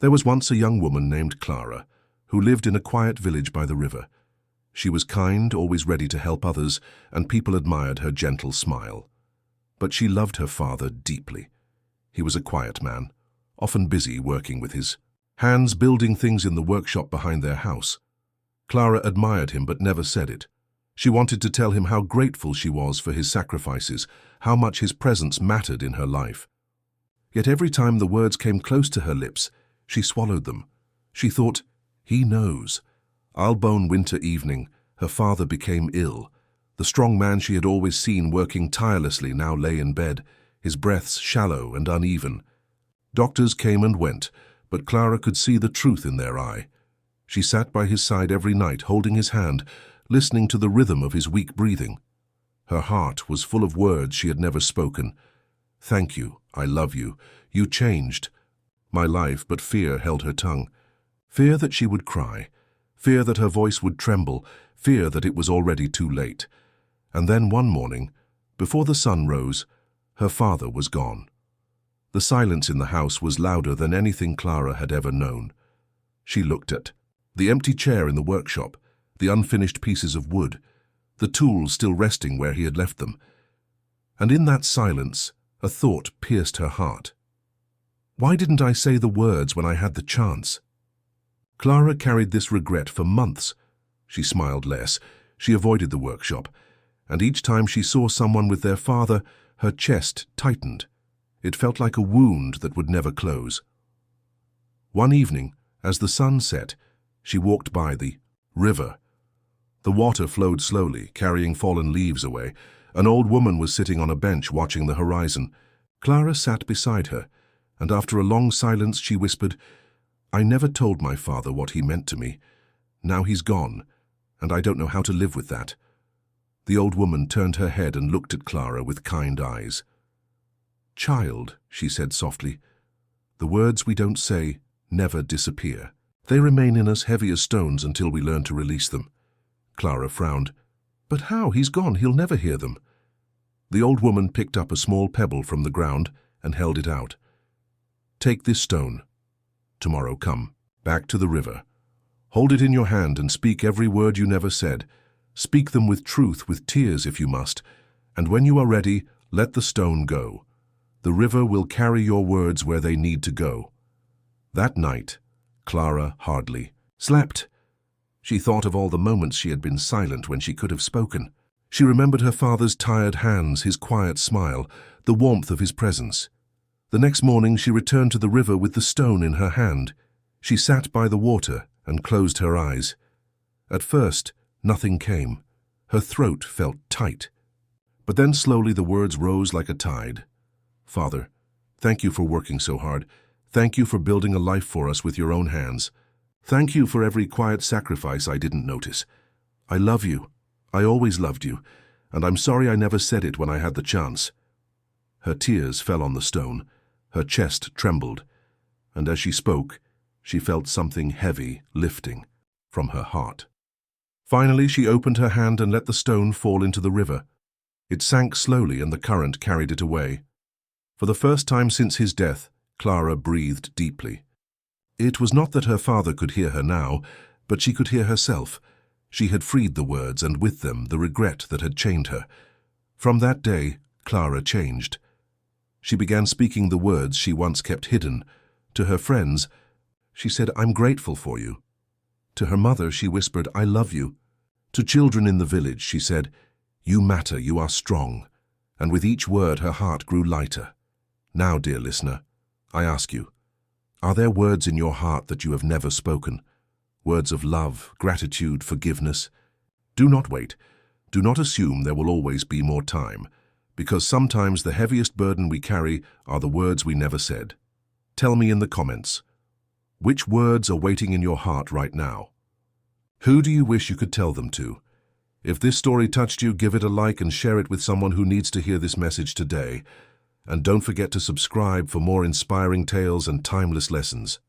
There was once a young woman named Clara, who lived in a quiet village by the river. She was kind, always ready to help others, and people admired her gentle smile. But she loved her father deeply. He was a quiet man, often busy working with his hands building things in the workshop behind their house. Clara admired him but never said it. She wanted to tell him how grateful she was for his sacrifices, how much his presence mattered in her life. Yet every time the words came close to her lips, she swallowed them. She thought, "He knows." Albone winter evening, her father became ill. The strong man she had always seen working tirelessly now lay in bed, his breaths shallow and uneven. Doctors came and went, but Clara could see the truth in their eye. She sat by his side every night, holding his hand, listening to the rhythm of his weak breathing. Her heart was full of words she had never spoken. "Thank you, I love you, you changed my life," but fear held her tongue. Fear that she would cry, fear that her voice would tremble, fear that it was already too late. And then one morning, before the sun rose, her father was gone. The silence in the house was louder than anything Clara had ever known. She looked at the empty chair in the workshop, the unfinished pieces of wood, the tools still resting where he had left them. And in that silence, a thought pierced her heart. Why didn't I say the words when I had the chance? Clara carried this regret for months. She smiled less, she avoided the workshop, and each time she saw someone with their father, her chest tightened. It felt like a wound that would never close. One evening, as the sun set, she walked by the river. The water flowed slowly, carrying fallen leaves away. An old woman was sitting on a bench watching the horizon. Clara sat beside her, and after a long silence she whispered, "I never told my father what he meant to me. Now he's gone, and I don't know how to live with that." The old woman turned her head and looked at Clara with kind eyes. "Child," she said softly, "the words we don't say never disappear. They remain in us heavy as stones until we learn to release them." Clara frowned. "But how? He's gone. He'll never hear them." The old woman picked up a small pebble from the ground and held it out. "Take this stone. Tomorrow come back to the river. Hold it in your hand and speak every word you never said. Speak them with truth, with tears if you must, and when you are ready, let the stone go. The river will carry your words where they need to go." That night, Clara hardly slept. She thought of all the moments she had been silent when she could have spoken. She remembered her father's tired hands, his quiet smile, the warmth of his presence. The next morning she returned to the river with the stone in her hand. She sat by the water and closed her eyes. At first, nothing came. Her throat felt tight. But then slowly the words rose like a tide. "Father, thank you for working so hard. Thank you for building a life for us with your own hands. Thank you for every quiet sacrifice I didn't notice. I love you. I always loved you, and I'm sorry I never said it when I had the chance." Her tears fell on the stone. Her chest trembled, and as she spoke, she felt something heavy lifting from her heart. Finally, she opened her hand and let the stone fall into the river. It sank slowly and the current carried it away. For the first time since his death, Clara breathed deeply. It was not that her father could hear her now, but she could hear herself. She had freed the words, and with them the regret that had chained her. From that day, Clara changed. She began speaking the words she once kept hidden. To her friends, she said, "I'm grateful for you." To her mother, she whispered, "I love you." To children in the village, she said, "You matter, you are strong." And with each word, her heart grew lighter. Now, dear listener, I ask you, are there words in your heart that you have never spoken? Words of love, gratitude, forgiveness? Do not wait. Do not assume there will always be more time, because sometimes the heaviest burden we carry are the words we never said. Tell me in the comments, which words are waiting in your heart right now? Who do you wish you could tell them to? If this story touched you, give it a like and share it with someone who needs to hear this message today. And don't forget to subscribe for more inspiring tales and timeless lessons.